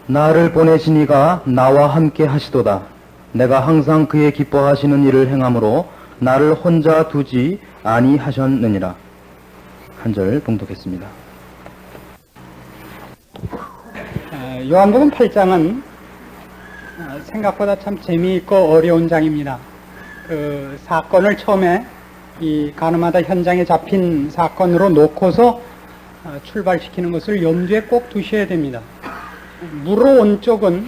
나를 보내신 이가 나와 함께 하시도다. 내가 항상 그의 기뻐하시는 일을 행함으로 나를 혼자 두지 아니하셨느니라. 한 절 봉독했습니다. 요한복음 8장은 생각보다 참 재미있고 어려운 장입니다. 그 사건을 처음에 이 가늠하다 현장에 잡힌 사건으로 놓고서 출발시키는 것을 염두에 꼭 두셔야 됩니다. 물어온 쪽은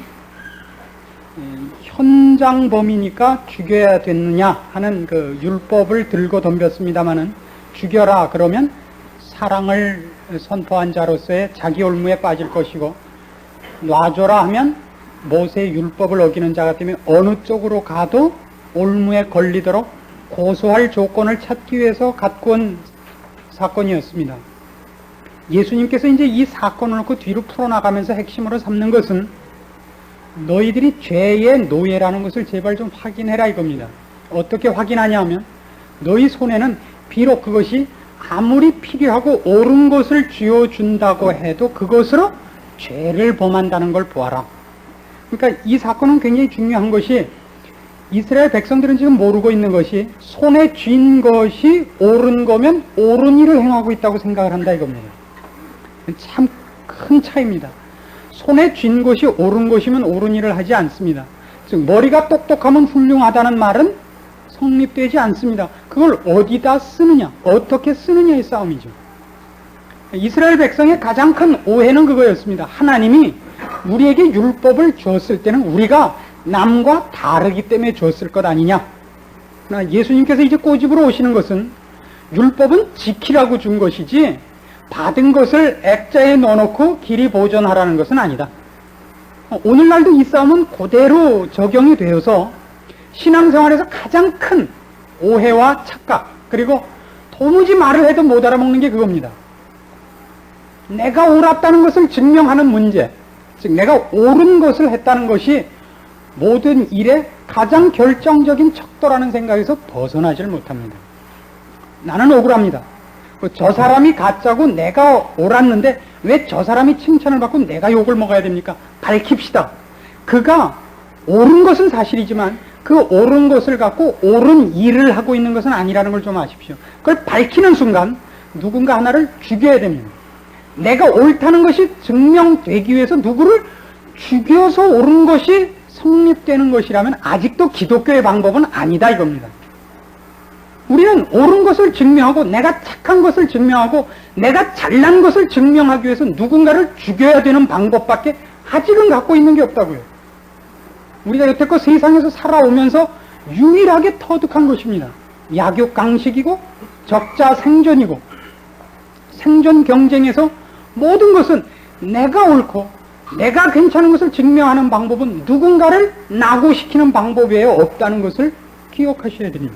현장범이니까 죽여야 됐느냐 하는 그 율법을 들고 덤볐습니다마는, 죽여라 그러면 사랑을 선포한 자로서의 자기 올무에 빠질 것이고, 놔줘라 하면 모세의 율법을 어기는 자가 되면 어느 쪽으로 가도 올무에 걸리도록 고소할 조건을 찾기 위해서 갖고 온 사건이었습니다. 예수님께서 이제 이 사건을 놓고 뒤로 풀어나가면서 핵심으로 삼는 것은, 너희들이 죄의 노예라는 것을 제발 좀 확인해라 이겁니다. 어떻게 확인하냐 하면, 너희 손에는 비록 그것이 아무리 필요하고 옳은 것을 쥐어준다고 해도 그것으로 죄를 범한다는 걸 보아라. 그러니까 이 사건은 굉장히 중요한 것이, 이스라엘 백성들은 지금 모르고 있는 것이, 손에 쥔 것이 옳은 거면 옳은 일을 행하고 있다고 생각을 한다 이겁니다. 참 큰 차이입니다. 손에 쥔 것이 옳은 것이면 옳은 일을 하지 않습니다. 즉 머리가 똑똑하면 훌륭하다는 말은 성립되지 않습니다. 그걸 어디다 쓰느냐, 어떻게 쓰느냐의 싸움이죠. 이스라엘 백성의 가장 큰 오해는 그거였습니다. 하나님이 우리에게 율법을 줬을 때는 우리가 남과 다르기 때문에 줬을 것 아니냐. 그러나 예수님께서 이제 꼬집으로 오시는 것은, 율법은 지키라고 준 것이지 받은 것을 액자에 넣어놓고 길이 보존하라는 것은 아니다. 오늘날도 이 싸움은 그대로 적용이 되어서 신앙생활에서 가장 큰 오해와 착각, 그리고 도무지 말을 해도 못 알아먹는 게 그겁니다. 내가 옳았다는 것을 증명하는 문제, 즉 내가 옳은 것을 했다는 것이 모든 일의 가장 결정적인 척도라는 생각에서 벗어나질 못합니다. 나는 억울합니다. 저 사람이 가짜고 내가 옳았는데 왜 저 사람이 칭찬을 받고 내가 욕을 먹어야 됩니까? 밝힙시다. 그가 옳은 것은 사실이지만 그 옳은 것을 갖고 옳은 일을 하고 있는 것은 아니라는 걸 좀 아십시오. 그걸 밝히는 순간 누군가 하나를 죽여야 됩니다. 내가 옳다는 것이 증명되기 위해서 누구를 죽여서 옳은 것이 성립되는 것이라면 아직도 기독교의 방법은 아니다 이겁니다. 우리는 옳은 것을 증명하고, 내가 착한 것을 증명하고, 내가 잘난 것을 증명하기 위해서 누군가를 죽여야 되는 방법밖에 아직은 갖고 있는 게 없다고요. 우리가 여태껏 세상에서 살아오면서 유일하게 터득한 것입니다. 약육강식이고 적자 생존이고, 생존 경쟁에서 모든 것은 내가 옳고 내가 괜찮은 것을 증명하는 방법은 누군가를 낙오시키는 방법 외에 없다는 것을 기억하셔야 됩니다.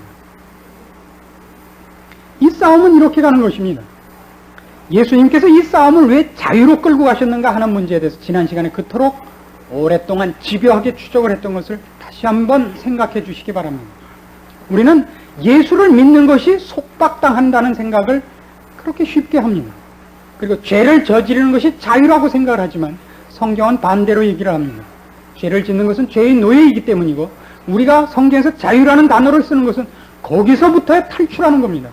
이 싸움은 이렇게 가는 것입니다. 예수님께서 이 싸움을 왜 자유로 끌고 가셨는가 하는 문제에 대해서 지난 시간에 그토록 오랫동안 집요하게 추적을 했던 것을 다시 한번 생각해 주시기 바랍니다. 우리는 예수를 믿는 것이 속박당한다는 생각을 그렇게 쉽게 합니다. 그리고 죄를 저지르는 것이 자유라고 생각을 하지만 성경은 반대로 얘기를 합니다. 죄를 짓는 것은 죄의 노예이기 때문이고, 우리가 성경에서 자유라는 단어를 쓰는 것은 거기서부터의 탈출하는 겁니다.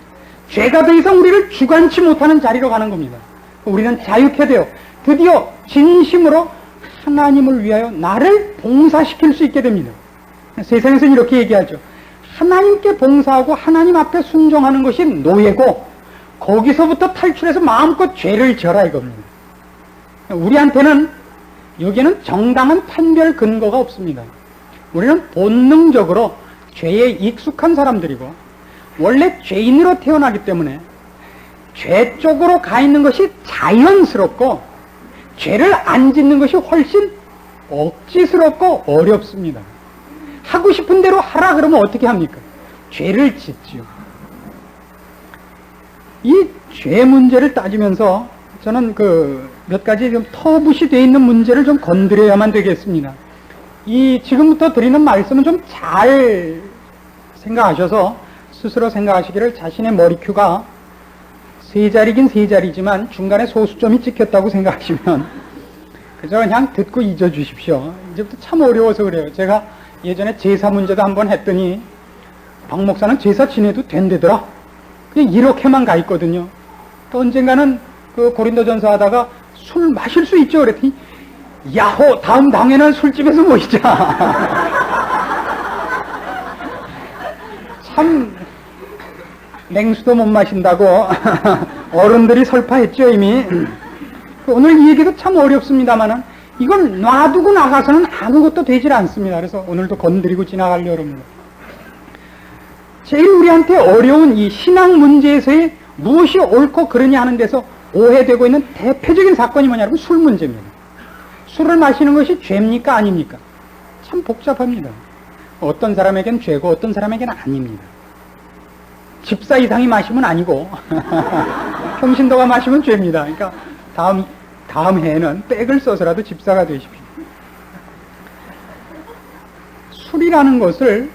죄가 더 이상 우리를 주관치 못하는 자리로 가는 겁니다. 우리는 자유케 되어 드디어 진심으로 하나님을 위하여 나를 봉사시킬 수 있게 됩니다. 세상에서는 이렇게 얘기하죠. 하나님께 봉사하고 하나님 앞에 순종하는 것이 노예고, 거기서부터 탈출해서 마음껏 죄를 져라 이겁니다. 우리한테는 여기에는 정당한 판별 근거가 없습니다. 우리는 본능적으로 죄에 익숙한 사람들이고 원래 죄인으로 태어나기 때문에 죄 쪽으로 가 있는 것이 자연스럽고, 죄를 안 짓는 것이 훨씬 억지스럽고 어렵습니다. 하고 싶은 대로 하라 그러면 어떻게 합니까? 죄를 짓지요. 이 죄 문제를 따지면서 저는 몇 가지 좀 터붓이 되어 있는 문제를 좀 건드려야만 되겠습니다. 이 지금부터 드리는 말씀은 좀 잘 생각하셔서 스스로 생각하시기를, 자신의 머리큐가 세 자리긴 세 자리지만 중간에 소수점이 찍혔다고 생각하시면 그저 그냥 듣고 잊어주십시오. 이제부터 참 어려워서 그래요. 제가 예전에 제사 문제도 한번 했더니 박 목사는 제사 지내도 된대더라. 그냥 이렇게만 가 있거든요. 또 언젠가는 그 고린도전서 하다가 술 마실 수 있죠? 그랬더니 야호 다음 당에는 술집에서 모이자. 참 냉수도 못 마신다고 어른들이 설파했죠 이미. 오늘 이 얘기도 참 어렵습니다만은 이걸 놔두고 나가서는 아무것도 되질 않습니다. 그래서 오늘도 건드리고 지나가려고 합니다. 제일 우리한테 어려운 이 신앙 문제에서의 무엇이 옳고 그르냐 하는 데서 오해되고 있는 대표적인 사건이 뭐냐면 술 문제입니다. 술을 마시는 것이 죄입니까 아닙니까? 참 복잡합니다. 어떤 사람에겐 죄고 어떤 사람에게는 아닙니다. 집사 이상이 마시면 아니고 평신도가 마시면 죄입니다. 그러니까 다음 해에는 백을 써서라도 집사가 되십시오. 술이라는 것을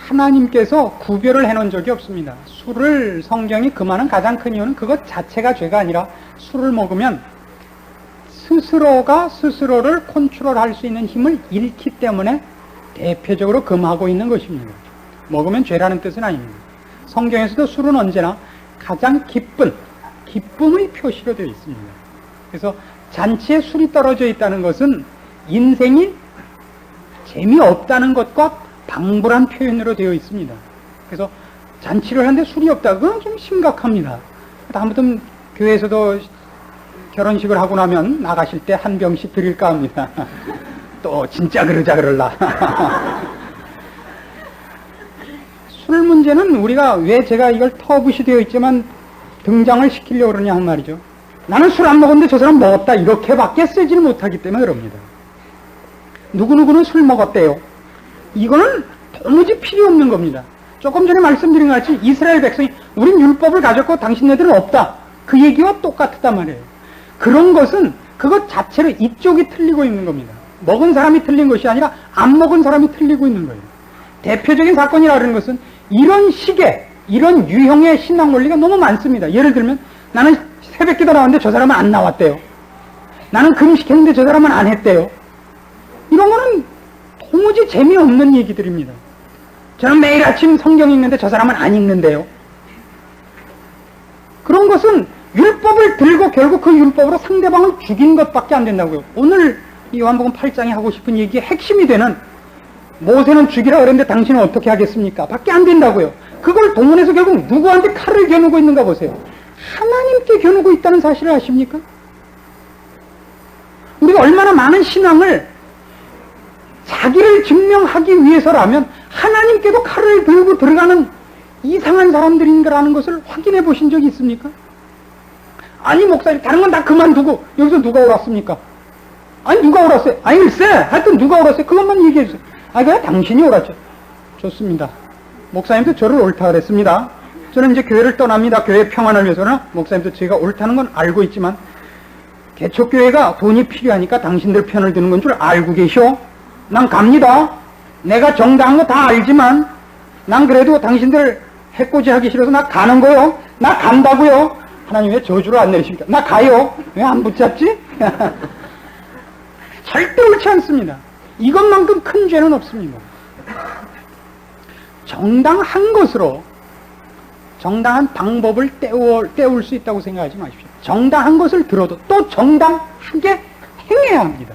하나님께서 구별을 해놓은 적이 없습니다. 술을 성경이 금하는 가장 큰 이유는 그것 자체가 죄가 아니라 술을 먹으면 스스로가 스스로를 컨트롤할 수 있는 힘을 잃기 때문에 대표적으로 금하고 있는 것입니다. 먹으면 죄라는 뜻은 아닙니다. 성경에서도 술은 언제나 가장 기쁨의 표시로 되어 있습니다. 그래서 잔치에 술이 떨어져 있다는 것은 인생이 재미없다는 것과 방불한 표현으로 되어 있습니다. 그래서 잔치를 하는데 술이 없다. 그건 좀 심각합니다. 다음부터 교회에서도 결혼식을 하고 나면 나가실 때 한 병씩 드릴까 합니다. 또 진짜 그러자. 술 문제는 우리가 왜 제가 이걸 터붓이 되어 있지만 등장을 시키려고 그러냐 한 말이죠. 나는 술 안 먹었는데 저 사람 먹었다 이렇게밖에 쓰지를 못하기 때문에 그럽니다. 누구누구는 술 먹었대요. 이거는 도무지 필요 없는 겁니다. 조금 전에 말씀드린 것 같이 이스라엘 백성이 우린 율법을 가졌고 당신네들은 없다. 그 얘기와 똑같단 말이에요. 그런 것은 그것 자체로 이쪽이 틀리고 있는 겁니다. 먹은 사람이 틀린 것이 아니라 안 먹은 사람이 틀리고 있는 거예요. 대표적인 사건이라는 것은 이런 식의 이런 유형의 신앙 원리가 너무 많습니다. 예를 들면 나는 새벽기도 나왔는데 저 사람은 안 나왔대요. 나는 금식했는데 저 사람은 안 했대요. 이런 거는 도무지 재미없는 얘기들입니다. 저는 매일 아침 성경 읽는데 저 사람은 안 읽는데요. 그런 것은 율법을 들고 결국 그 율법으로 상대방을 죽인 것밖에 안 된다고요. 오늘 요한복음 8장에 하고 싶은 얘기의 핵심이 되는 모세는 죽이라 그랬는데 당신은 어떻게 하겠습니까? 밖에 안 된다고요. 그걸 동원해서 결국 누구한테 칼을 겨누고 있는가 보세요. 하나님께 겨누고 있다는 사실을 아십니까? 우리가 얼마나 많은 신앙을 자기를 증명하기 위해서라면 하나님께도 칼을 들고 들어가는 이상한 사람들인가라는 것을 확인해 보신 적이 있습니까? 아니 목사님 다른 건 다 그만두고 여기서 누가 옳았습니까? 아니 누가 옳았어요? 아니 글쎄 하여튼 누가 옳았어요? 그것만 얘기해 주세요. 아니 그냥 당신이 옳았죠. 좋습니다. 목사님도 저를 옳다 그랬습니다. 저는 이제 교회를 떠납니다. 교회 평안을 위해서는 목사님도 제가 옳다는 건 알고 있지만 개척교회가 돈이 필요하니까 당신들 편을 드는 건 줄 알고 계셔? 난 갑니다. 내가 정당한 거 다 알지만 난 그래도 당신들 해코지 하기 싫어서 나 가는 거요. 나 간다고요. 하나님 왜 저주를 안 내리십니까? 나 가요. 왜 안 붙잡지? 절대 옳지 않습니다. 이것만큼 큰 죄는 없습니다. 정당한 것으로 정당한 방법을 때울 수 있다고 생각하지 마십시오. 정당한 것을 들어도 또 정당하게 행해야 합니다.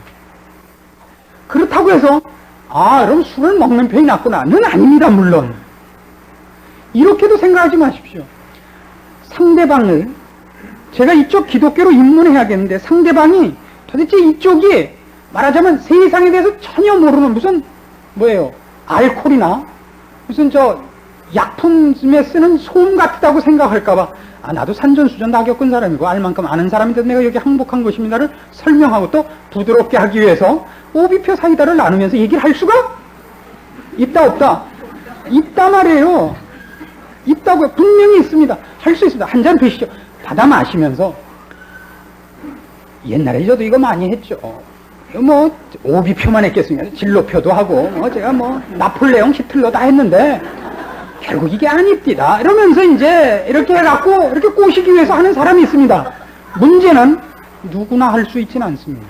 그렇다고 해서 그럼 술을 먹는 편이 낫구나는 아닙니다. 물론 이렇게도 생각하지 마십시오. 상대방을 제가 이쪽 기독교로 입문해야겠는데 상대방이 도대체 이쪽이 말하자면 세상에 대해서 전혀 모르는 무슨 알코올이나 무슨 약품에 쓰는 소음 같다고 생각할까봐 나도 산전수전 다 겪은 사람이고 알 만큼 아는 사람인데 내가 여기 항복한 것입니다를 설명하고 또 부드럽게 하기 위해서 오비표 사이다를 나누면서 얘기를 할 수가 있다 없다? 있다 말이에요. 있다고요. 분명히 있습니다. 할 수 있습니다. 한 잔 드시죠. 받아 마시면서 옛날에 저도 이거 많이 했죠. 이거 오비표만 했겠습니까? 진로표도 하고 제가 나폴레옹 히틀러 다 했는데 결국 이게 아닙니다. 이러면서 이제 이렇게 해갖고 이렇게 꼬시기 위해서 하는 사람이 있습니다. 문제는 누구나 할 수 있지는 않습니다.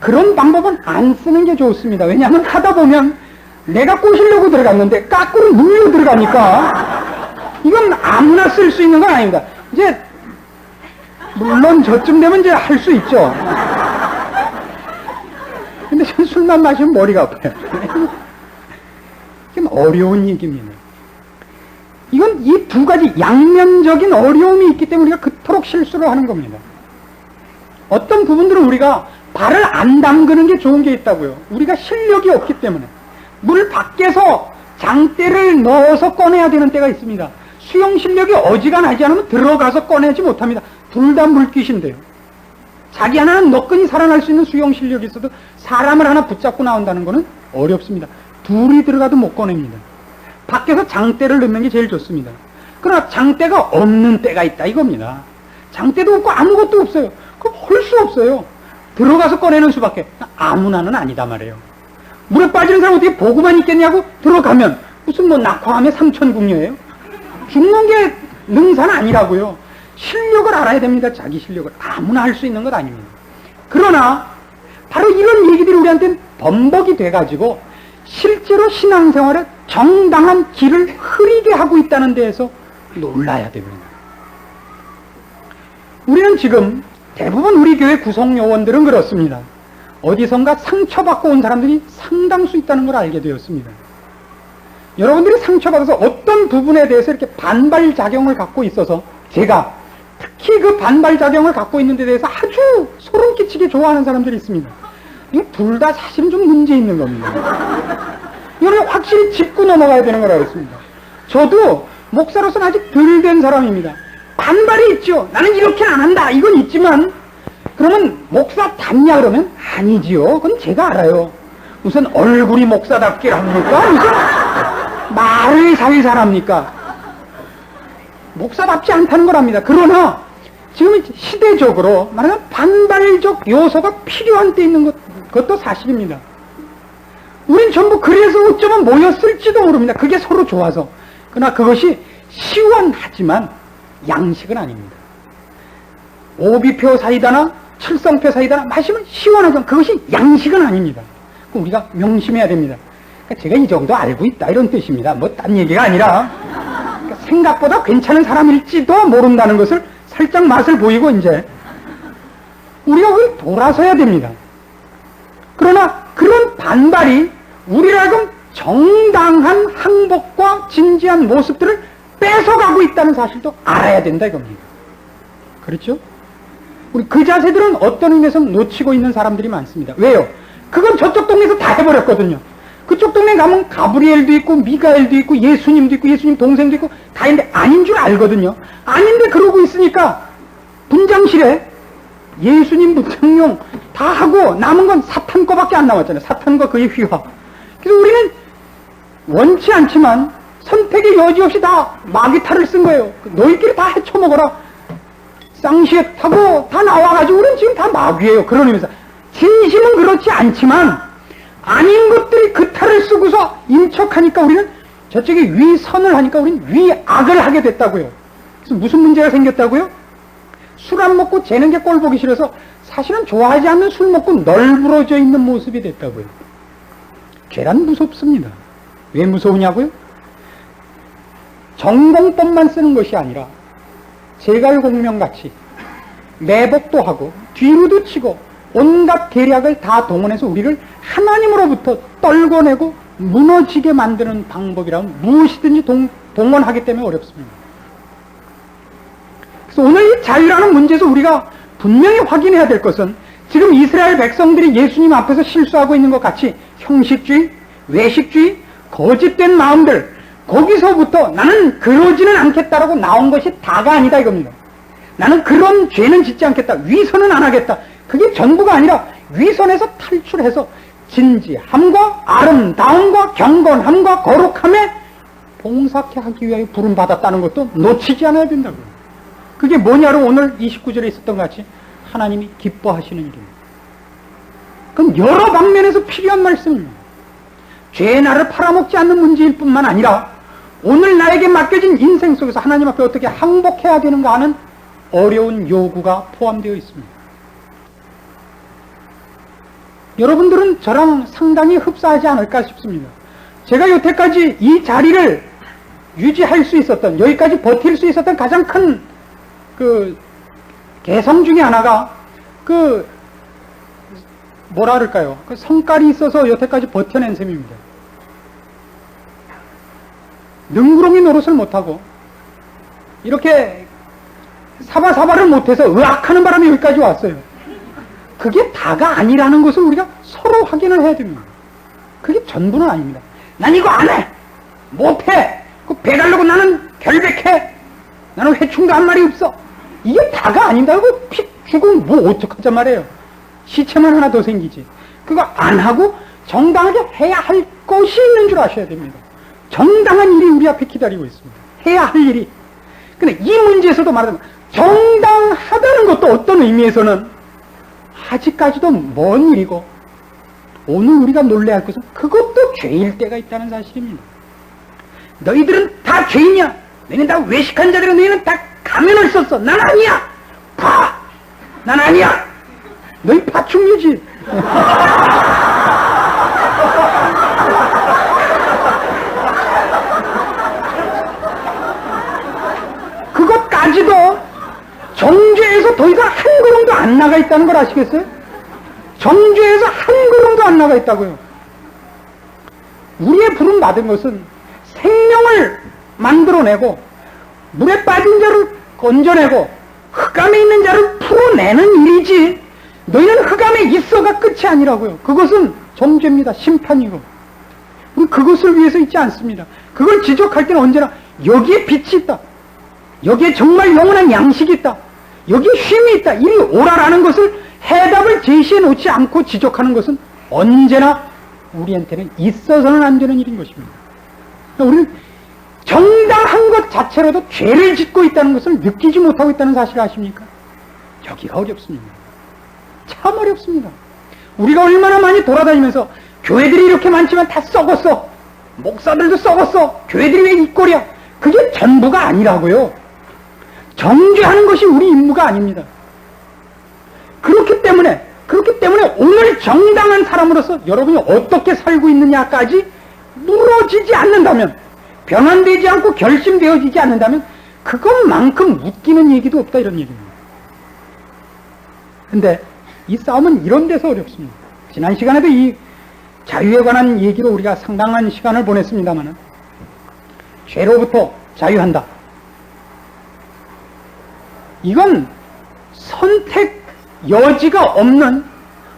그런 방법은 안 쓰는 게 좋습니다. 왜냐하면 하다 보면 내가 꼬시려고 들어갔는데 까꾸로 물려 들어가니까 이건 아무나 쓸 수 있는 건 아닙니다. 이제 물론 저쯤 되면 이제 할 수 있죠. 근데 전 술만 마시면 머리가 아파요. 이건 어려운 얘기입니다. 이건 이 두 가지 양면적인 어려움이 있기 때문에 우리가 그토록 실수를 하는 겁니다. 어떤 부분들은 우리가 발을 안 담그는 게 좋은 게 있다고요. 우리가 실력이 없기 때문에. 물 밖에서 장대를 넣어서 꺼내야 되는 때가 있습니다. 수영 실력이 어지간하지 않으면 들어가서 꺼내지 못합니다. 둘 다 물귀신데요. 자기 하나는 너끈히 살아날 수 있는 수영 실력이 있어도 사람을 하나 붙잡고 나온다는 것은 어렵습니다. 둘이 들어가도 못 꺼냅니다. 밖에서 장대를 넣는 게 제일 좋습니다. 그러나 장대가 없는 때가 있다 이겁니다. 장대도 없고 아무것도 없어요. 그럼 할 수 없어요. 들어가서 꺼내는 수밖에. 아무나는 아니다 말이에요. 물에 빠지는 사람 어떻게 보고만 있겠냐고 들어가면 무슨 뭐 낙화암의 삼천궁녀예요? 죽는 게 능사는 아니라고요. 실력을 알아야 됩니다. 자기 실력을. 아무나 할 수 있는 것 아닙니다. 그러나 바로 이런 얘기들이 우리한테는 범벅이 돼가지고 실제로 신앙생활에 정당한 길을 흐리게 하고 있다는 데에서 놀라야 됩니다. 우리는 지금 대부분 우리 교회 구성요원들은 그렇습니다. 어디선가 상처받고 온 사람들이 상당수 있다는 걸 알게 되었습니다. 여러분들이 상처받아서 어떤 부분에 대해서 이렇게 반발작용을 갖고 있어서 제가 특히 그 반발작용을 갖고 있는 데 대해서 아주 소름 끼치게 좋아하는 사람들이 있습니다. 이 둘 다 사실은 좀 문제 있는 겁니다. 이거는 확실히 짚고 넘어가야 되는 거라고 했습니다. 저도 목사로서는 아직 덜 된 사람입니다. 반발이 있죠. 나는 이렇게는 안 한다. 이건 있지만 그러면 목사 닮냐 그러면 아니지요. 그건 제가 알아요. 무슨 얼굴이 목사답게 합니까? 무슨 말을 살살 합니까? 목사답지 않다는 거랍니다. 그러나 지금 시대적으로 말하면 반발적 요소가 필요한 때 있는 것도 사실입니다. 우린 전부 그래서 어쩌면 모였을지도 모릅니다. 그게 서로 좋아서. 그러나 그것이 시원하지만 양식은 아닙니다. 오비표 사이다나 칠성표 사이다나 마시면 시원하지만 그것이 양식은 아닙니다. 우리가 명심해야 됩니다. 그러니까 제가 이 정도 알고 있다 이런 뜻입니다. 뭐 딴 얘기가 아니라 그러니까 생각보다 괜찮은 사람일지도 모른다는 것을 살짝 맛을 보이고 이제 우리가 그걸 돌아서야 됩니다. 그러나 그런 반발이 우리를 하여금 정당한 항복과 진지한 모습들을 뺏어가고 있다는 사실도 알아야 된다 이겁니다. 그렇죠? 우리 그 자세들은 어떤 의미에서 놓치고 있는 사람들이 많습니다. 왜요? 그건 저쪽 동네에서 다 해버렸거든요. 그쪽 동네 가면 가브리엘도 있고 미가엘도 있고 예수님도 있고 예수님 동생도 있고 다 있는데 아닌 줄 알거든요. 아닌데 그러고 있으니까 분장실에 예수님 분장용 다 하고 남은 건 사탄 거밖에 안 남았잖아요. 사탄과 그의 휘하. 그래서 우리는 원치 않지만 선택의 여지 없이 다 마귀탈을 쓴 거예요. 너희끼리 다 헤쳐먹어라. 쌍시읒하고 다 나와가지고 우리는 지금 다 마귀예요. 그런 의미에서 진심은 그렇지 않지만 아닌 것들이 그 탈을 쓰고서 인척하니까 우리는 저쪽에 위선을 하니까 우리는 위악을 하게 됐다고요. 그래서 무슨 문제가 생겼다고요? 술 안 먹고 재는 게 꼴 보기 싫어서 사실은 좋아하지 않는 술 먹고 널브러져 있는 모습이 됐다고요. 죄란 무섭습니다. 왜 무서우냐고요? 전공법만 쓰는 것이 아니라 제갈공명같이 매복도 하고 뒤로도 치고 온갖 계략을 다 동원해서 우리를 하나님으로부터 떨궈내고 무너지게 만드는 방법이라면 무엇이든지 동원하기 때문에 어렵습니다. 그래서 오늘 이 자유라는 문제에서 우리가 분명히 확인해야 될 것은 지금 이스라엘 백성들이 예수님 앞에서 실수하고 있는 것 같이 형식주의, 외식주의, 거짓된 마음들 거기서부터 나는 그러지는 않겠다라고 나온 것이 다가 아니다 이겁니다. 나는 그런 죄는 짓지 않겠다. 위선은 안 하겠다. 그게 전부가 아니라 위선에서 탈출해서 진지함과 아름다움과 경건함과 거룩함에 봉사케 하기 위하여 부름받았다는 것도 놓치지 않아야 된다고요. 그게 뭐냐로 오늘 29절에 있었던 것 같이 하나님이 기뻐하시는 일입니다. 그건 여러 방면에서 필요한 말씀입니다. 죄의 나를 팔아먹지 않는 문제일 뿐만 아니라 오늘 나에게 맡겨진 인생 속에서 하나님 앞에 어떻게 항복해야 되는가 하는 어려운 요구가 포함되어 있습니다. 여러분들은 저랑 상당히 흡사하지 않을까 싶습니다. 제가 여태까지 이 자리를 유지할 수 있었던, 여기까지 버틸 수 있었던 가장 큰 개성 중에 하나가 뭐라 그럴까요? 성깔이 있어서 여태까지 버텨낸 셈입니다. 능구렁이 노릇을 못하고 이렇게 사바사바를 못해서 의악하는 바람에 여기까지 왔어요. 그게 다가 아니라는 것을 우리가 서로 확인을 해야 됩니다. 그게 전부는 아닙니다. 난 이거 안 해! 못해! 그 배달려고 나는 결백해! 나는 회충도 한 마리 없어! 이게 다가 아닙니다. 그거 픽 죽으면 뭐 어떡하자 말이에요. 시체만 하나 더 생기지. 그거 안 하고 정당하게 해야 할 것이 있는 줄 아셔야 됩니다. 정당한 일이 우리 앞에 기다리고 있습니다. 해야 할 일이. 근데 이 문제에서도 말하자면 정당하다는 것도 어떤 의미에서는 아직까지도 먼 일이고 오늘 우리가 놀라야 할 것은 그것도 죄일 때가 있다는 사실입니다. 너희들은 다 죄인이야. 너희는 다 외식한 자들이야. 너희는 다 가면을 썼어. 난 아니야. 파! 난 아니야. 너희 파충류지. 그것까지도 정죄에서 더 이상 한 걸음도 안 나가 있다는 걸 아시겠어요? 정죄에서 한 걸음도 안 나가 있다고요. 우리의 부름 받은 것은 생명을 만들어내고 물에 빠진 자를 건져내고 흑암에 있는 자를 풀어내는 일이지 너희는 흑암에 있어가 끝이 아니라고요. 그것은 정죄입니다. 심판이고 우리 그것을 위해서 있지 않습니다. 그걸 지적할 때는 언제나 여기에 빛이 있다. 여기에 정말 영원한 양식이 있다. 여기에 쉼이 있다. 이리 오라라는 것을 해답을 제시해 놓지 않고 지적하는 것은 언제나 우리한테는 있어서는 안 되는 일인 것입니다. 우리는 정당한 것 자체로도 죄를 짓고 있다는 것을 느끼지 못하고 있다는 사실을 아십니까? 여기가 어렵습니다. 참 어렵습니다. 우리가 얼마나 많이 돌아다니면서 교회들이 이렇게 많지만 다 썩었어. 목사들도 썩었어. 교회들이 왜 이 꼴이야? 그게 전부가 아니라고요. 정죄하는 것이 우리 임무가 아닙니다. 그렇기 때문에 오늘 정당한 사람으로서 여러분이 어떻게 살고 있느냐까지 물어지지 않는다면, 변환되지 않고 결심되어지지 않는다면 그것만큼 웃기는 얘기도 없다 이런 얘기입니다. 근데 이 싸움은 이런 데서 어렵습니다. 지난 시간에도 이 자유에 관한 얘기로 우리가 상당한 시간을 보냈습니다만 죄로부터 자유한다. 이건 선택 여지가 없는,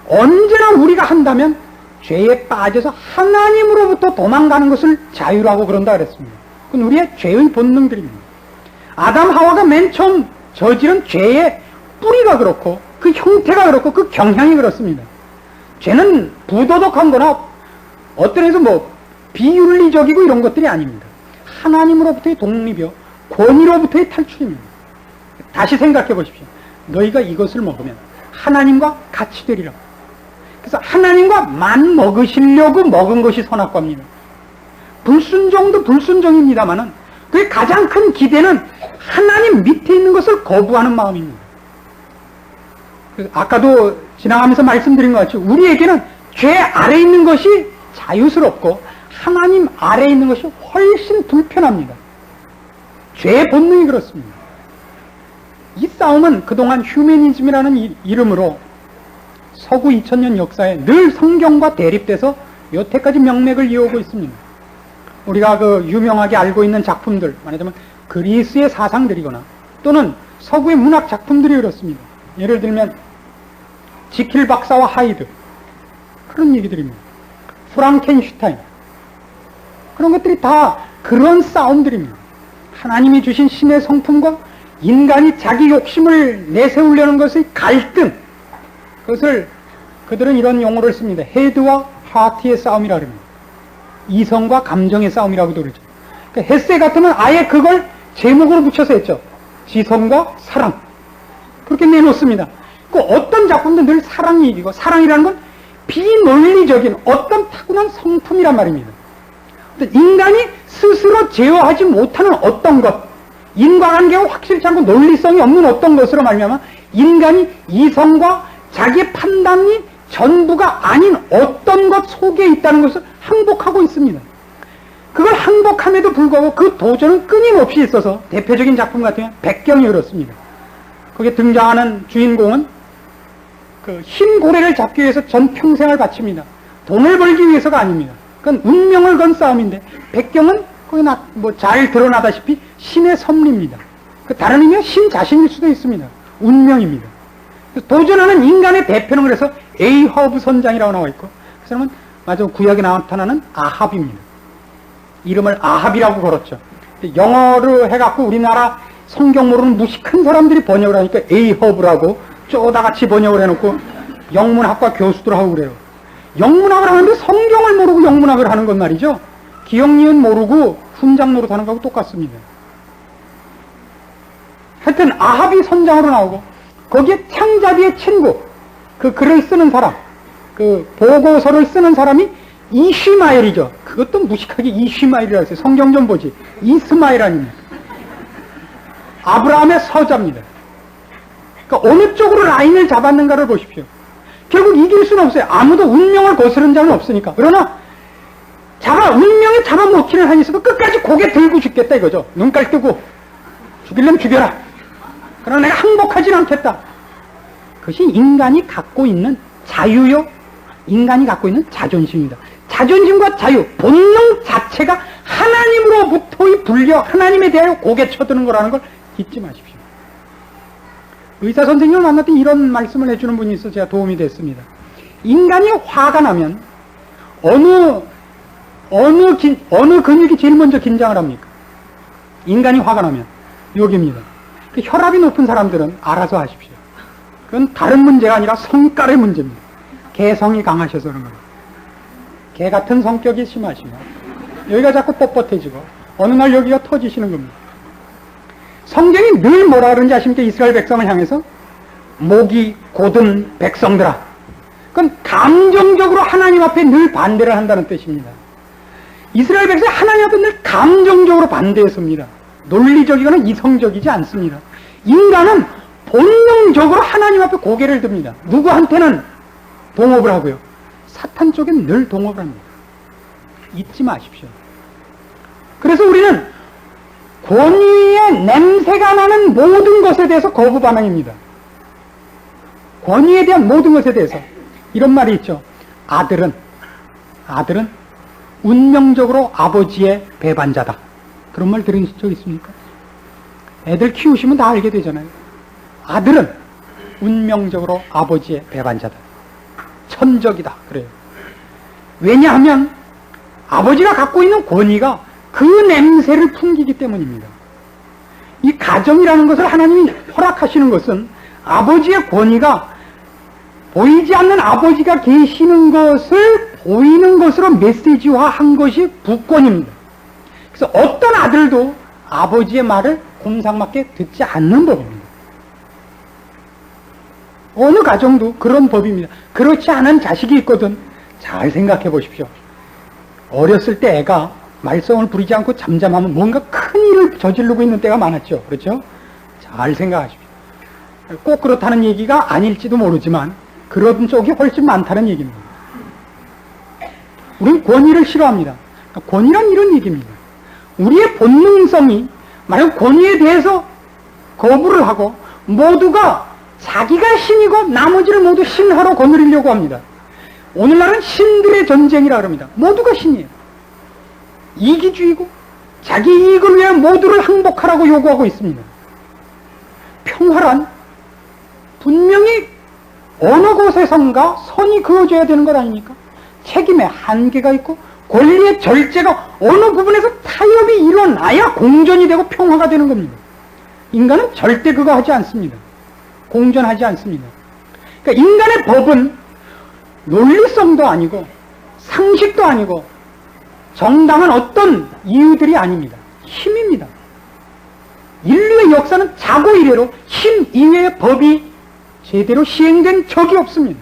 언제나 우리가 한다면 죄에 빠져서 하나님으로부터 도망가는 것을 자유라고 그런다 그랬습니다. 그건 우리의 죄의 본능들입니다. 아담 하와가 맨 처음 저지른 죄의 뿌리가 그렇고 그 형태가 그렇고 그 경향이 그렇습니다. 죄는 부도덕한 거나 어떤 해서 비윤리적이고 이런 것들이 아닙니다. 하나님으로부터의 독립이요 권위로부터의 탈출입니다. 다시 생각해 보십시오. 너희가 이것을 먹으면 하나님과 같이 되리라. 그래서 하나님과 만 먹으시려고 먹은 것이 선악과입니다. 불순종도 불순종입니다만은 그의 가장 큰 기대는 하나님 밑에 있는 것을 거부하는 마음입니다. 아까도 지나가면서 말씀드린 것 같이 우리에게는 죄 아래 있는 것이 자유스럽고 하나님 아래 있는 것이 훨씬 불편합니다. 죄의 본능이 그렇습니다. 이 싸움은 그동안 휴머니즘이라는 이름으로 서구 2000년 역사에 늘 성경과 대립돼서 여태까지 명맥을 이어오고 있습니다. 우리가 유명하게 알고 있는 작품들, 말하자면 그리스의 사상들이거나 또는 서구의 문학 작품들이 그렇습니다. 예를 들면 지킬 박사와 하이드, 그런 얘기들입니다. 프랑켄슈타인, 그런 것들이 다 그런 싸움들입니다. 하나님이 주신 신의 성품과 인간이 자기 욕심을 내세우려는 것의 갈등, 그것을 그들은 이런 용어를 씁니다. 헤드와 하트의 싸움이라 그럽니다. 이성과 감정의 싸움이라고도 그러죠. 그러니까 헤세 같으면 아예 그걸 제목으로 붙여서 했죠. 지성과 사랑. 그렇게 내놓습니다. 그 어떤 작품도 늘 사랑 얘기고, 사랑이라는 건 비논리적인 어떤 타고난 성품이란 말입니다. 인간이 스스로 제어하지 못하는 어떤 것, 인과관계가 확실치 않고 논리성이 없는 어떤 것으로 말미암아 인간이 이성과 자기의 판단이 전부가 아닌 어떤 것 속에 있다는 것을 항복하고 있습니다. 그걸 항복함에도 불구하고 그 도전은 끊임없이 있어서 대표적인 작품 같으면 백경이 그렇습니다. 거기에 등장하는 주인공은 그 흰 고래를 잡기 위해서 전 평생을 바칩니다. 돈을 벌기 위해서가 아닙니다. 그건 운명을 건 싸움인데 백경은 거기 잘 드러나다시피 신의 섭리입니다. 그 다른 의미가 신 자신일 수도 있습니다. 운명입니다. 도전하는 인간의 대표는 그래서 에이허브 선장이라고 나와 있고 그 사람은 마저 구약에 나타나는 아합입니다. 이름을 아합이라고 걸었죠. 영어로 해갖고 우리나라 성경 모르는 무식한 사람들이 번역을 하니까 에이허브라고 쪼다같이 번역을 해놓고 영문학과 교수들하고 그래요. 영문학을 하는데 성경을 모르고 영문학을 하는 건 말이죠. 기억, 니은 모르고 훈장 노릇 하는 거하고 똑같습니다. 하여튼 아합이 선장으로 나오고 거기에 창자비의 친구, 그 글을 쓰는 사람, 그 보고서를 쓰는 사람이 이시마엘이죠. 그것도 무식하게 이시마엘이라고 했어요. 성경 좀 보지. 이스마엘 아닙니까? 아브라함의 서자입니다. 그러니까 어느 쪽으로 라인을 잡았는가를 보십시오. 결국 이길 수는 없어요. 아무도 운명을 거스른 자는 없으니까. 그러나 운명에 잡아먹기를 하니서도 끝까지 고개 들고 죽겠다 이거죠. 눈깔 뜨고 죽이려면 죽여라. 그러나 내가 항복하진 않겠다. 그것이 인간이 갖고 있는 자유요. 인간이 갖고 있는 자존심입니다. 자존심과 자유, 본능 자체가 하나님으로부터의 불려 하나님에 대하여 고개 쳐드는 거라는 걸 잊지 마십시오. 의사 선생님을 만날 때 이런 말씀을 해주는 분이 있어 제가 도움이 됐습니다. 인간이 화가 나면 어느 근육이 제일 먼저 긴장을 합니까? 인간이 화가 나면 여기입니다. 그 혈압이 높은 사람들은 알아서 하십시오. 그건 다른 문제가 아니라 성깔의 문제입니다. 개성이 강하셔서 그런 거예요. 개 같은 성격이 심하시면 여기가 자꾸 뻣뻣해지고 어느 날 여기가 터지시는 겁니다. 성경이 늘 뭐라 그러는지 아십니까? 이스라엘 백성을 향해서 목이 곧은 백성들아. 그건 감정적으로 하나님 앞에 늘 반대를 한다는 뜻입니다. 이스라엘 백성이 하나님 앞에 늘 감정적으로 반대했습니다. 논리적이거나 이성적이지 않습니다. 인간은 본능적으로 하나님 앞에 고개를 듭니다. 누구한테는 동업을 하고요. 사탄 쪽엔 늘 동업을 합니다. 잊지 마십시오. 그래서 우리는 권위의 냄새가 나는 모든 것에 대해서 거부 반응입니다. 권위에 대한 모든 것에 대해서 이런 말이 있죠. 아들은 운명적으로 아버지의 배반자다. 그런 말 들으신 적 있습니까? 애들 키우시면 다 알게 되잖아요. 아들은 운명적으로 아버지의 배반자다. 천적이다. 그래요. 왜냐하면 아버지가 갖고 있는 권위가 그 냄새를 풍기기 때문입니다. 이 가정이라는 것을 하나님이 허락하시는 것은 아버지의 권위가 보이지 않는 아버지가 계시는 것을 보이는 것으로 메시지화한 것이 부권입니다. 그래서 어떤 아들도 아버지의 말을 곰상맞게 듣지 않는 법입니다. 어느 가정도 그런 법입니다. 그렇지 않은 자식이 있거든. 잘 생각해 보십시오. 어렸을 때 애가 말썽을 부리지 않고 잠잠하면 뭔가 큰 일을 저지르고 있는 때가 많았죠. 그렇죠? 잘 생각하십시오. 꼭 그렇다는 얘기가 아닐지도 모르지만 그런 쪽이 훨씬 많다는 얘기입니다. 우리는 권위를 싫어합니다. 권위란 이런 얘기입니다. 우리의 본능성이 만약 권위에 대해서 거부를 하고 모두가 자기가 신이고 나머지를 모두 신하로 거느리려고 합니다. 오늘날은 신들의 전쟁이라 그럽니다. 모두가 신이에요. 이기주의고 자기 이익을 위해 모두를 항복하라고 요구하고 있습니다. 평화란 분명히 어느 곳에선가 선이 그어져야 되는 것 아닙니까? 책임의 한계가 있고 권리의 절제가 어느 부분에서 타협이 일어나야 공존이 되고 평화가 되는 겁니다. 인간은 절대 그거 하지 않습니다. 공존하지 않습니다. 그러니까 인간의 법은 논리성도 아니고 상식도 아니고 정당한 어떤 이유들이 아닙니다. 힘입니다. 인류의 역사는 자고 이래로 힘 이외의 법이 제대로 시행된 적이 없습니다.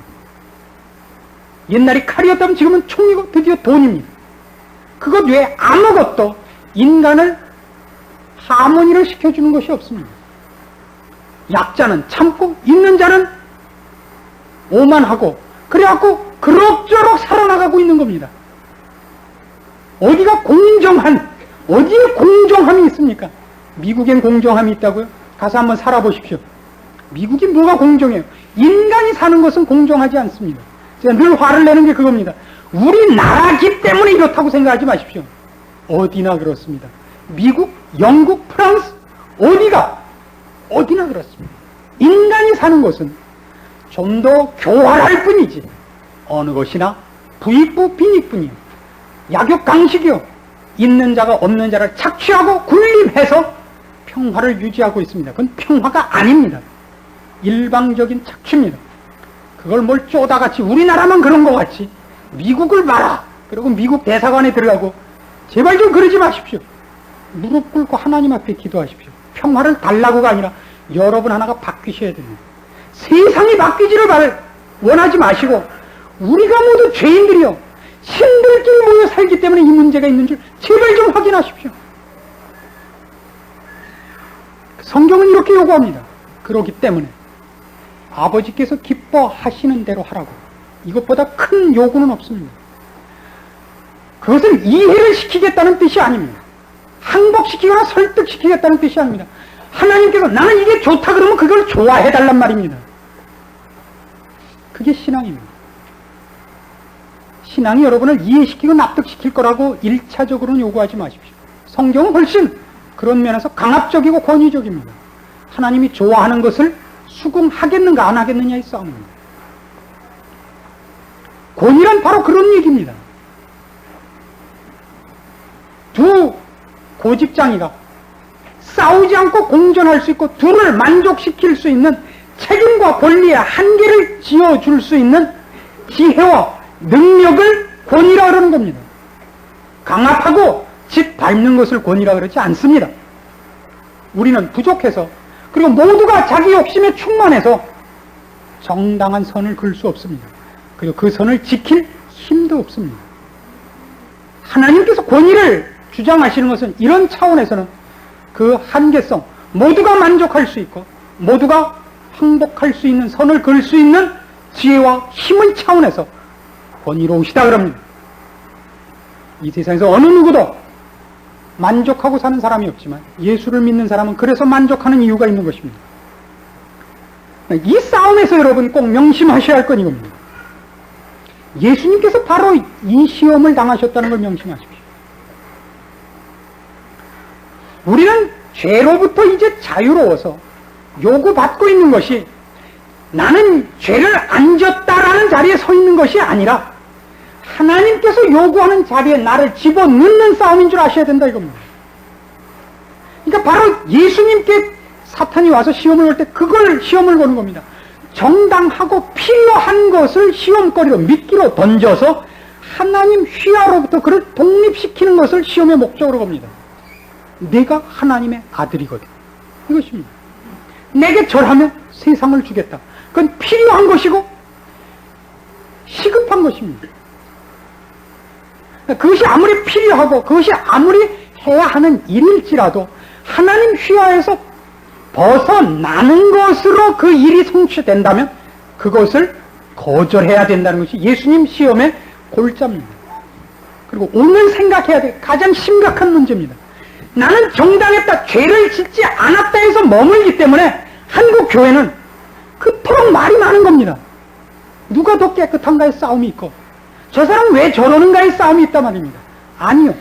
옛날이 칼이었다면 지금은 총이고 드디어 돈입니다. 그것 외에 아무것도 인간을 하모니를 시켜주는 것이 없습니다. 약자는 참고 있는 자는 오만하고 그래갖고 그럭저럭 살아나가고 있는 겁니다. 어디가 어디에 공정함이 있습니까? 미국엔 공정함이 있다고요? 가서 한번 살아보십시오. 미국이 뭐가 공정해요? 인간이 사는 것은 공정하지 않습니다. 제가 늘 화를 내는 게 그겁니다. 우리나라기 때문에 이렇다고 생각하지 마십시오. 어디나 그렇습니다. 미국, 영국, 프랑스, 어디나 그렇습니다. 인간이 사는 것은 좀 더 교활할 뿐이지 어느 것이나 부익부 빈익뿐이요, 약육강식이요, 있는 자가 없는 자를 착취하고 군림해서 평화를 유지하고 있습니다. 그건 평화가 아닙니다. 일방적인 착취입니다. 그걸 뭘 쪼다같이 우리나라만 그런 것 같이 미국을 봐라 그리고 미국 대사관에 들어가고 제발 좀 그러지 마십시오. 무릎 꿇고 하나님 앞에 기도하십시오. 평화를 달라고가 아니라 여러분 하나가 바뀌셔야 됩니다. 세상이 바뀌지를 원하지 마시고 우리가 모두 죄인들이요, 신들끼리 모여 살기 때문에 이 문제가 있는 줄 제발 좀 확인하십시오. 성경은 이렇게 요구합니다. 그렇기 때문에 아버지께서 기뻐하시는 대로 하라고. 이것보다 큰 요구는 없습니다. 그것은 이해를 시키겠다는 뜻이 아닙니다. 항복시키거나 설득시키겠다는 뜻이 아닙니다. 하나님께서 나는 이게 좋다 그러면 그걸 좋아해달란 말입니다. 그게 신앙입니다. 신앙이 여러분을 이해시키고 납득시킬 거라고 1차적으로는 요구하지 마십시오. 성경은 훨씬 그런 면에서 강압적이고 권위적입니다. 하나님이 좋아하는 것을 수긍하겠는가 안 하겠느냐의 싸움입니다. 권위란 바로 그런 얘기입니다. 두 고집장이가 싸우지 않고 공존할 수 있고 둘을 만족시킬 수 있는 책임과 권리의 한계를 지어줄 수 있는 지혜와 능력을 권위라 그러는 겁니다. 강압하고 집 밟는 것을 권위라 그러지 않습니다. 우리는 부족해서 그리고 모두가 자기 욕심에 충만해서 정당한 선을 그을 수 없습니다. 그리고 그 선을 지킬 힘도 없습니다. 하나님께서 권위를 주장하시는 것은 이런 차원에서는 그 한계성, 모두가 만족할 수 있고 모두가 항복할 수 있는 선을 그을 수 있는 지혜와 힘의 차원에서 권위로우시다 그럽니다. 이 세상에서 어느 누구도 만족하고 사는 사람이 없지만 예수를 믿는 사람은 그래서 만족하는 이유가 있는 것입니다. 이 싸움에서 여러분 꼭 명심하셔야 할 건 이겁니다. 예수님께서 바로 이 시험을 당하셨다는 걸 명심하십시오. 우리는 죄로부터 이제 자유로워서 요구받고 있는 것이 나는 죄를 안 졌다라는 자리에 서 있는 것이 아니라 하나님께서 요구하는 자리에 나를 집어넣는 싸움인 줄 아셔야 된다 이겁니다. 그러니까 바로 예수님께 사탄이 와서 시험을 걸 때 그걸 시험을 거는 겁니다. 정당하고 필요한 것을 시험거리로 미끼로 던져서 하나님 휘하로부터 그를 독립시키는 것을 시험의 목적으로 겁니다. 내가 하나님의 아들이거든. 이것입니다. 내게 절하면 세상을 주겠다. 그건 필요한 것이고 시급한 것입니다. 그것이 아무리 필요하고 그것이 아무리 해야 하는 일일지라도 하나님 휘하에서 벗어나는 것으로 그 일이 성취된다면 그것을 거절해야 된다는 것이 예수님 시험의 골자입니다. 그리고 오늘 생각해야 될 가장 심각한 문제입니다. 나는 정당했다, 죄를 짓지 않았다 해서 머물기 때문에 한국 교회는 그토록 말이 많은 겁니다. 누가 더 깨끗한가의 싸움이 있고 저 사람 왜 저러는가의 싸움이 있단 말입니다. 아니요.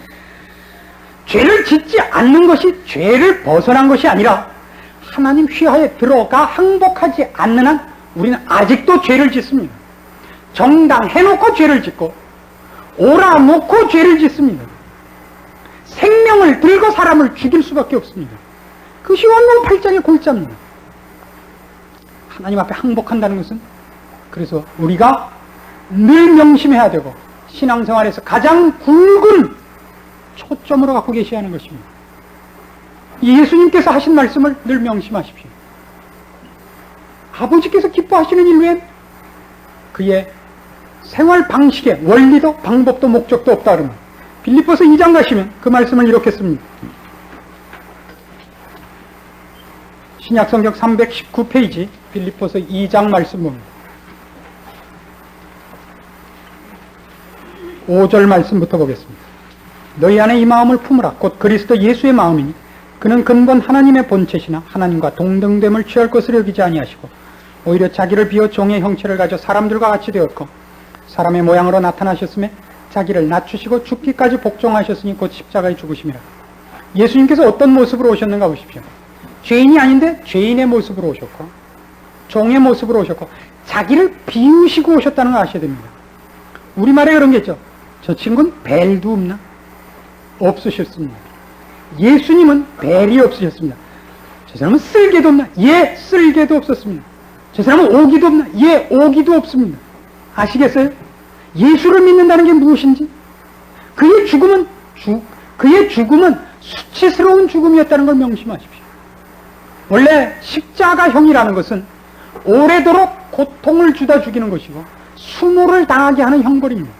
죄를 짓지 않는 것이 죄를 벗어난 것이 아니라 하나님 휘하에 들어가 항복하지 않는 한 우리는 아직도 죄를 짓습니다. 정당해놓고 죄를 짓고 옳아놓고 죄를 짓습니다. 생명을 들고 사람을 죽일 수밖에 없습니다. 그것이 원문 8장의 골자입니다. 하나님 앞에 항복한다는 것은 그래서 우리가 늘 명심해야 되고 신앙생활에서 가장 굵은 초점으로 갖고 계셔야 하는 것입니다. 예수님께서 하신 말씀을 늘 명심하십시오. 아버지께서 기뻐하시는 일 외엔 그의 생활 방식에 원리도 방법도 목적도 없다 그럽니다. 빌립보서 2장 가시면 그 말씀을 이렇게 씁니다. 신약성경 319페이지 빌립보서 2장 말씀 봅니다. 5절 말씀부터 보겠습니다. 너희 안에 이 마음을 품으라. 곧 그리스도 예수의 마음이니 그는 근본 하나님의 본체시나 하나님과 동등됨을 취할 것을 여기지 아니하시고 오히려 자기를 비워 종의 형체를 가져 사람들과 같이 되었고 사람의 모양으로 나타나셨음에 자기를 낮추시고 죽기까지 복종하셨으니 곧 십자가에 죽으심이라. 예수님께서 어떤 모습으로 오셨는가 보십시오. 죄인이 아닌데 죄인의 모습으로 오셨고 종의 모습으로 오셨고 자기를 비우시고 오셨다는 걸 아셔야 됩니다. 우리말에 그런 게 있죠. 저 친구는 벨도 없나? 없으셨습니다. 예수님은 벨이 없으셨습니다. 저 사람은 쓸개도 없나? 예, 쓸개도 없었습니다. 저 사람은 오기도 없나? 예, 오기도 없습니다. 아시겠어요? 예수를 믿는다는 게 무엇인지? 그의 죽음은 수치스러운 죽음이었다는 걸 명심하십시오. 원래 십자가형이라는 것은 오래도록 고통을 주다 죽이는 것이고 수모를 당하게 하는 형벌입니다.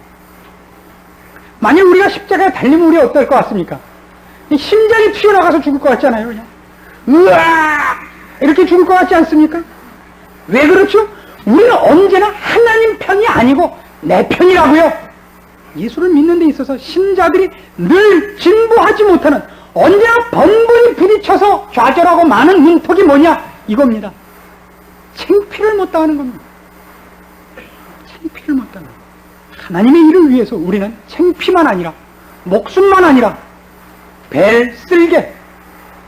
만일 우리가 십자가에 달리면 우리가 어떨 것 같습니까? 심장이 튀어나가서 죽을 것 같잖아요. 그냥 으아 이렇게 죽을 것 같지 않습니까? 왜 그렇죠? 우리는 언제나 하나님 편이 아니고 내 편이라고요. 예수를 믿는 데 있어서 신자들이 늘 진보하지 못하는, 언제나 번번이 부딪혀서 좌절하고 많은 문턱이 뭐냐? 이겁니다. 창피를 못 당하는 겁니다. 창피를 못 당하는 겁니다. 하나님의 일을 위해서 우리는 창피만 아니라 목숨만 아니라 벨, 쓸개,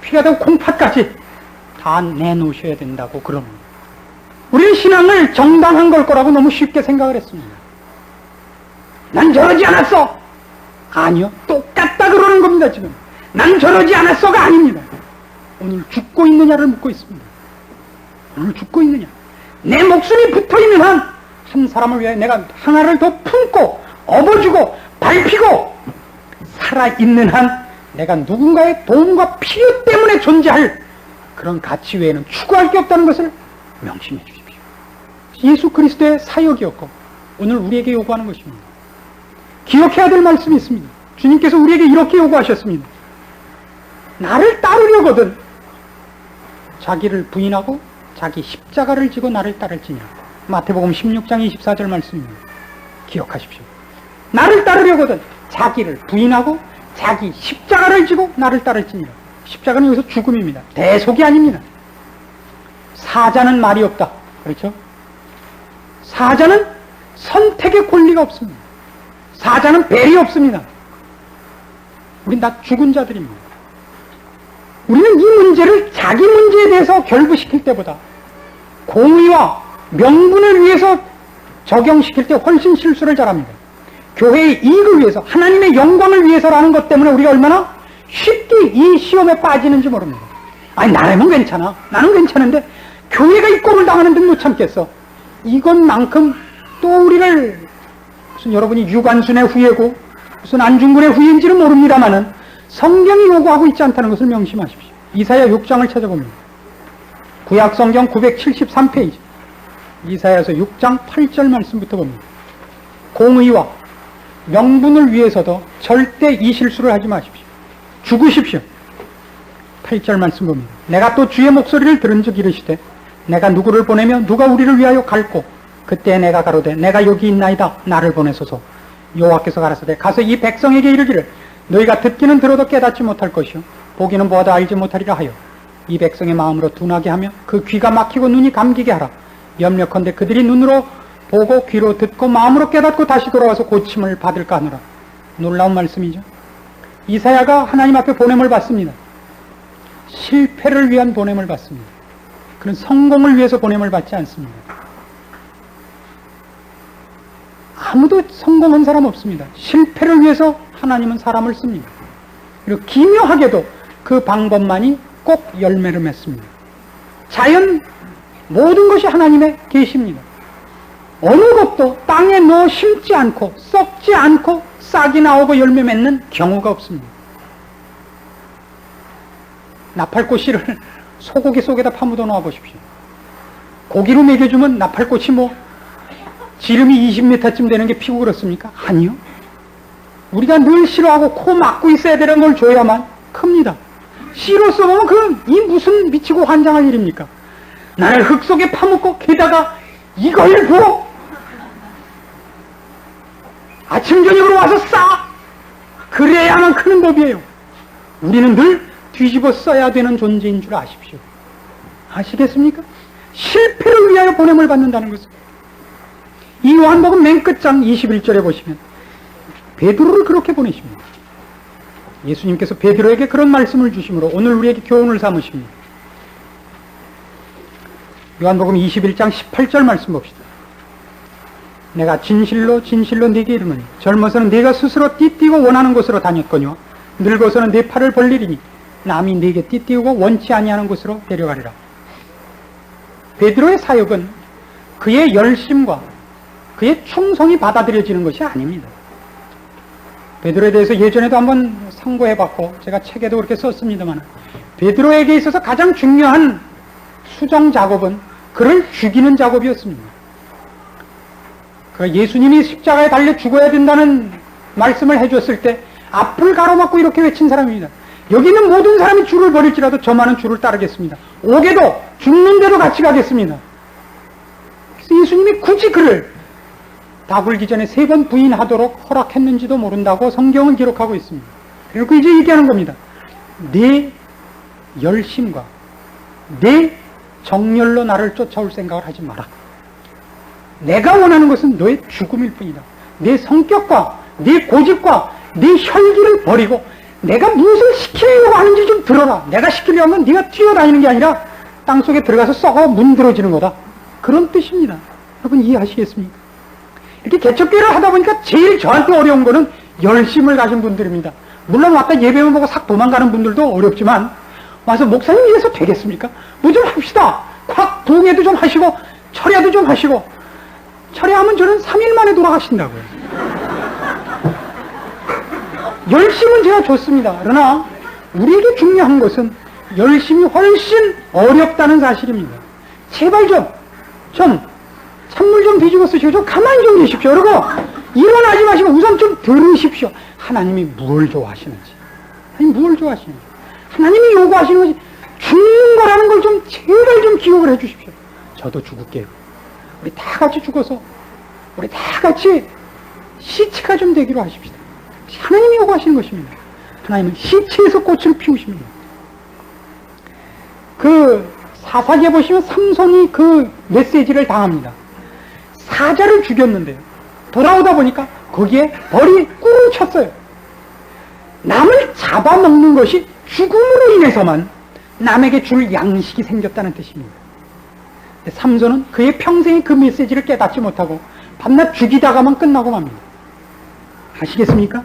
피가 되고 콩팥까지 다 내놓으셔야 된다고 그럽니다. 우리는 신앙을 정당한 걸 거라고 너무 쉽게 생각을 했습니다. 난 저러지 않았어. 아니요, 똑같다 그러는 겁니다. 지금 난 저러지 않았어가 아닙니다. 오늘 죽고 있느냐를 묻고 있습니다. 오늘 죽고 있느냐. 내 목숨이 붙어있는 한 사람을 위해 내가 하나를 더 품고 업어주고 밟히고 살아있는 한 내가 누군가의 도움과 필요 때문에 존재할 그런 가치 외에는 추구할 게 없다는 것을 명심해 주십시오. 예수 그리스도의 사역이었고 오늘 우리에게 요구하는 것입니다. 기억해야 될 말씀이 있습니다. 주님께서 우리에게 이렇게 요구하셨습니다. 나를 따르려거든 자기를 부인하고 자기 십자가를 지고 나를 따를지니라. 마태복음 16장 24절 말씀입니다. 기억하십시오. 나를 따르려거든 자기를 부인하고 자기 십자가를 지고 나를 따를지니라. 십자가는 여기서 죽음입니다. 대속이 아닙니다. 사자는 말이 없다. 그렇죠? 사자는 선택의 권리가 없습니다. 사자는 벨이 없습니다. 우린 다 죽은 자들입니다. 우리는 이 문제를 자기 문제에 대해서 결부시킬 때보다 공의와 명분을 위해서 적용시킬 때 훨씬 실수를 잘합니다. 교회의 이익을 위해서, 하나님의 영광을 위해서라는 것 때문에 우리가 얼마나 쉽게 이 시험에 빠지는지 모릅니다. 아니 나라면 괜찮아. 나는 괜찮은데 교회가 이 꼴을 당하는 데는 못 참겠어. 이것만큼 또 우리를 무슨 여러분이 유관순의 후예고 무슨 안중근의 후예인지는 모릅니다만은 성경이 요구하고 있지 않다는 것을 명심하십시오. 이사야 6장을 찾아봅니다. 구약성경 973페이지 이사야서 6장 8절 말씀부터 봅니다. 공의와 명분을 위해서도 절대 이 실수를 하지 마십시오. 죽으십시오. 8절 말씀 봅니다. 내가 또 주의 목소리를 들은 즉 이르시되 내가 누구를 보내며 누가 우리를 위하여 갈고 그때 내가 가로되 내가 여기 있나이다 나를 보내소서. 여호와께서 가라사대 가서 이 백성에게 이르기를 너희가 듣기는 들어도 깨닫지 못할 것이요 보기는 보아도 알지 못하리라 하여 이 백성의 마음으로 둔하게 하며 그 귀가 막히고 눈이 감기게 하라. 염려컨대 그들이 눈으로 보고 귀로 듣고 마음으로 깨닫고 다시 돌아와서 고침을 받을까 하노라. 놀라운 말씀이죠. 이사야가 하나님 앞에 보냄을 받습니다. 실패를 위한 보냄을 받습니다. 그런 성공을 위해서 보냄을 받지 않습니다. 아무도 성공한 사람 없습니다. 실패를 위해서 하나님은 사람을 씁니다. 그리고 기묘하게도 그 방법만이 꼭 열매를 맺습니다. 자연 모든 것이 하나님의 계시입니다. 어느 것도 땅에 넣어 심지 않고 썩지 않고 싹이 나오고 열매 맺는 경우가 없습니다. 나팔꽃씨를 소고기 속에다 파묻어 놓아 보십시오. 고기로 먹여주면 나팔꽃이 뭐 지름이 20m쯤 되는 게 피고 그렇습니까? 아니요. 우리가 늘 싫어하고 코 막고 있어야 되는 걸 줘야만 큽니다. 씨로 써보면 그건 이 무슨 미치고 환장할 일입니까? 나를 흙 속에 파묻고 게다가 이걸 부어? 아침 저녁으로 와서 싸! 그래야만 크는 법이에요. 우리는 늘 뒤집어 써야 되는 존재인 줄 아십시오. 아시겠습니까? 실패를 위하여 보냄을 받는다는 것은. 이 요한복음 맨 끝장 21절에 보시면 베드로를 그렇게 보내십니다. 예수님께서 베드로에게 그런 말씀을 주심으로 오늘 우리에게 교훈을 삼으십니다. 요한복음 21장 18절 말씀 봅시다. 내가 진실로 진실로 네게 이르노니 젊어서는 네가 스스로 띠띠고 원하는 곳으로 다녔거니와 늙어서는 네 팔을 벌리리니 남이 네게 띠띠우고 원치 아니하는 곳으로 데려가리라. 베드로의 사역은 그의 열심과 그의 충성이 받아들여지는 것이 아닙니다. 베드로에 대해서 예전에도 한번 상고해봤고 제가 책에도 그렇게 썼습니다만 베드로에게 있어서 가장 중요한 수정 작업은 그를 죽이는 작업이었습니다. 그 예수님이 십자가에 달려 죽어야 된다는 말씀을 해줬을 때 앞을 가로막고 이렇게 외친 사람입니다. 여기 있는 모든 사람이 줄을 버릴지라도 저만은 줄을 따르겠습니다. 오게도 죽는데도 같이 가겠습니다. 그래서 예수님이 굳이 그를 다 굴기 전에 3번 부인하도록 허락했는지도 모른다고 성경은 기록하고 있습니다. 그리고 이제 얘기하는 겁니다. 내 열심과 내 정열로 나를 쫓아올 생각을 하지 마라. 내가 원하는 것은 너의 죽음일 뿐이다. 내 성격과 내 고집과 내 혈기를 버리고 내가 무엇을 시키려고 하는지 좀 들어라. 내가 시키려고 하면 네가 뛰어다니는 게 아니라 땅속에 들어가서 썩어 문드러지는 거다. 그런 뜻입니다. 여러분 이해하시겠습니까? 이렇게 개척교회를 하다 보니까 제일 저한테 어려운 거는 열심을 가진 분들입니다. 물론 왔다 예배만 보고 싹 도망가는 분들도 어렵지만 와서 목사님 이래서 되겠습니까? 뭐 좀 합시다. 콱 부흥회도 좀 하시고 철야도 좀 하시고 철야하면 저는 3일 만에 돌아가신다고요. 열심은 제가 좋습니다. 그러나 우리에게 중요한 것은 열심이 훨씬 어렵다는 사실입니다. 제발 좀 찬물 좀 뒤집어 쓰시고 좀 가만히 좀 계십시오. 그리고 일어나지 마시고 우선 좀 들으십시오. 하나님이 뭘 좋아하시는지, 하나님 뭘 좋아하시는지, 하나님이 요구하시는 것이 죽는 거라는 걸 좀 제발 좀 기억을 해 주십시오. 저도 죽을게요. 우리 다 같이 죽어서 우리 다 같이 시체가 좀 되기로 하십시다. 하나님이 요구하시는 것입니다. 하나님은 시체에서 꽃을 피우십니다. 그 사사기에 보시면 삼손이 그 메시지를 당합니다. 사자를 죽였는데요. 돌아오다 보니까 거기에 벌이 꿀을 쳤어요. 남을 잡아먹는 것이 죽음으로 인해서만 남에게 줄 양식이 생겼다는 뜻입니다. 삼손은 그의 평생에 그 메시지를 깨닫지 못하고 밤낮 죽이다가만 끝나고 맙니다. 아시겠습니까?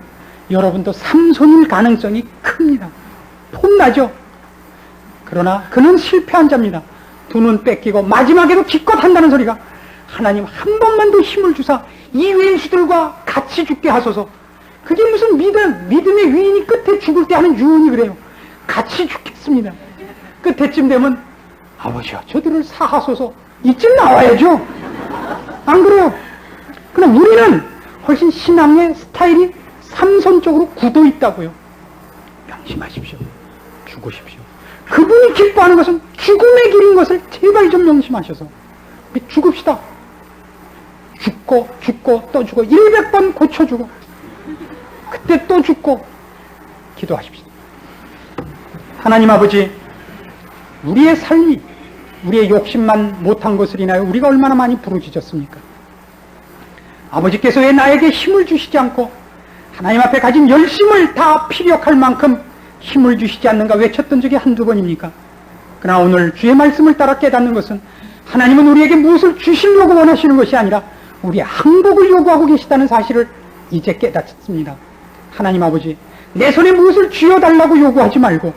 여러분도 삼손일 가능성이 큽니다. 폼나죠? 그러나 그는 실패한 자입니다. 두 눈 뺏기고 마지막에도 기껏 한다는 소리가 하나님 한 번만 더 힘을 주사 이 왼수들과 같이 죽게 하소서. 그게 무슨 믿음의 위인이 끝에 죽을 때 하는 유언이 그래요. 같이 죽겠습니다. 끝에쯤 되면 아버지여 저들을 사하소서. 이쯤 나와야죠. 안 그래요? 그럼 우리는 훨씬 신앙의 스타일이 삼손 쪽으로 굳어 있다고요. 명심하십시오. 죽으십시오. 그분이 기뻐하는 것은 죽음의 길인 것을 제발 좀 명심하셔서 우리 죽읍시다. 죽고 또 죽고 100번 고쳐주고 그때 또 죽고 기도하십시오. 하나님 아버지, 우리의 삶이 우리의 욕심만 못한 것을 인하여 우리가 얼마나 많이 부르짖었습니까? 아버지께서 왜 나에게 힘을 주시지 않고 하나님 앞에 가진 열심을 다 피력할 만큼 힘을 주시지 않는가 외쳤던 적이 한두 번입니까? 그러나 오늘 주의 말씀을 따라 깨닫는 것은 하나님은 우리에게 무엇을 주시려고 원하시는 것이 아니라 우리의 항복을 요구하고 계시다는 사실을 이제 깨닫습니다. 하나님 아버지, 내 손에 무엇을 쥐어달라고 요구하지 말고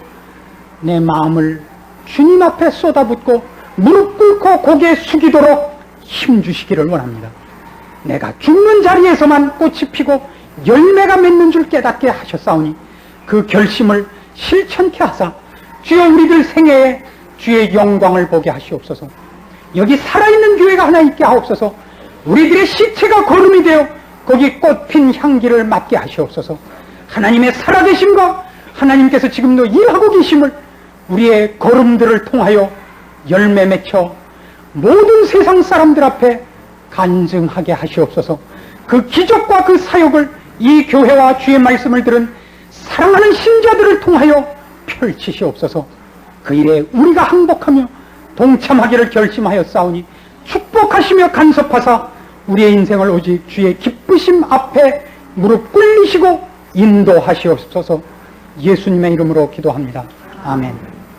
내 마음을 주님 앞에 쏟아붓고 무릎 꿇고 고개 숙이도록 힘 주시기를 원합니다. 내가 죽는 자리에서만 꽃이 피고 열매가 맺는 줄 깨닫게 하셨사오니 그 결심을 실천케 하사 주여 우리들 생애에 주의 영광을 보게 하시옵소서. 여기 살아있는 교회가 하나 있게 하옵소서. 우리들의 시체가 거름이 되어 거기 꽃핀 향기를 맡게 하시옵소서. 하나님의 살아계심과 하나님께서 지금도 일하고 계심을 우리의 걸음들을 통하여 열매 맺혀 모든 세상 사람들 앞에 간증하게 하시옵소서. 그 기적과 그 사역을 이 교회와 주의 말씀을 들은 사랑하는 신자들을 통하여 펼치시옵소서. 그 일에 우리가 항복하며 동참하기를 결심하였사오니 축복하시며 간섭하사 우리의 인생을 오직 주의 기쁘심 앞에 무릎 꿇리시고 인도하시옵소서. 예수님의 이름으로 기도합니다. 아멘.